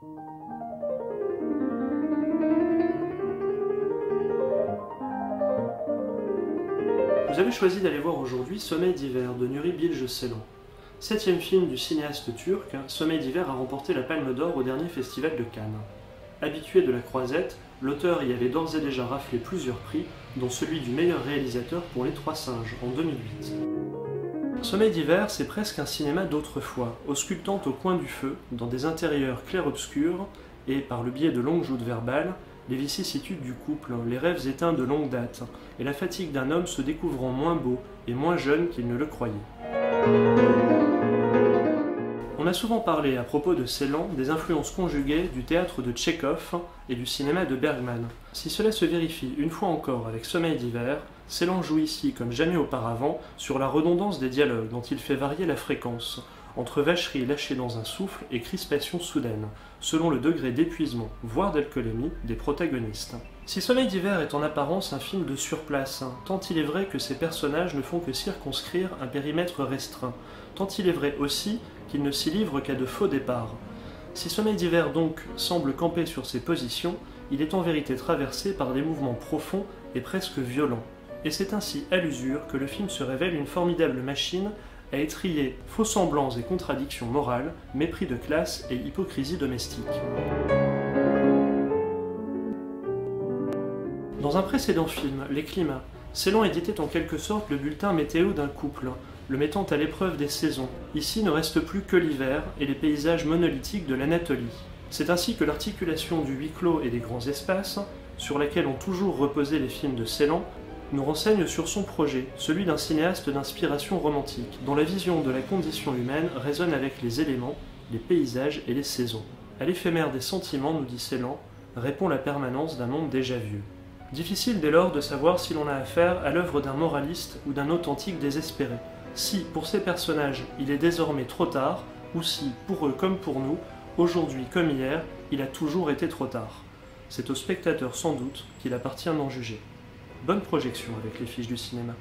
Vous avez choisi d'aller voir aujourd'hui Sommeil d'hiver de Nuri Bilge Ceylan. 7e film du cinéaste turc, Sommeil d'hiver a remporté la Palme d'Or au dernier festival de Cannes. Habitué de la croisette, l'auteur y avait d'ores et déjà raflé plusieurs prix, dont celui du meilleur réalisateur pour Les Trois Singes en 2008. Sommeil d'hiver, c'est presque un cinéma d'autrefois, auscultant au coin du feu, dans des intérieurs clairs-obscurs, et par le biais de longues joutes verbales, les vicissitudes du couple, les rêves éteints de longue date, et la fatigue d'un homme se découvrant moins beau et moins jeune qu'il ne le croyait. On a souvent parlé à propos de Ceylan des influences conjuguées du théâtre de Tchekhov et du cinéma de Bergman. Si cela se vérifie une fois encore avec Sommeil d'hiver, Ceylan joue ici comme jamais auparavant sur la redondance des dialogues dont il fait varier la fréquence, entre vacheries lâchées dans un souffle et crispation soudaine, selon le degré d'épuisement, voire d'alcoolémie, des protagonistes. Si Sommeil d'hiver est en apparence un film de surplace, tant il est vrai que ses personnages ne font que circonscrire un périmètre restreint, tant il est vrai aussi qu'ils ne s'y livrent qu'à de faux départs. Si Sommeil d'hiver donc semble camper sur ses positions, il est en vérité traversé par des mouvements profonds et presque violents. Et c'est ainsi à l'usure que le film se révèle une formidable machine à étrier faux semblants et contradictions morales, mépris de classe et hypocrisie domestique. Dans un précédent film, Les Climats, Ceylan éditait en quelque sorte le bulletin météo d'un couple, le mettant à l'épreuve des saisons. Ici ne reste plus que l'hiver et les paysages monolithiques de l'Anatolie. C'est ainsi que l'articulation du huis clos et des grands espaces, sur laquelle ont toujours reposé les films de Ceylan, nous renseigne sur son projet, celui d'un cinéaste d'inspiration romantique, dont la vision de la condition humaine résonne avec les éléments, les paysages et les saisons. À l'éphémère des sentiments, nous dit Ceylan, répond la permanence d'un monde déjà vieux. Difficile dès lors de savoir si l'on a affaire à l'œuvre d'un moraliste ou d'un authentique désespéré. Si, pour ces personnages, il est désormais trop tard, ou si, pour eux comme pour nous, aujourd'hui comme hier, il a toujours été trop tard. C'est au spectateur sans doute qu'il appartient d'en juger. Bonne projection avec les fiches du cinéma.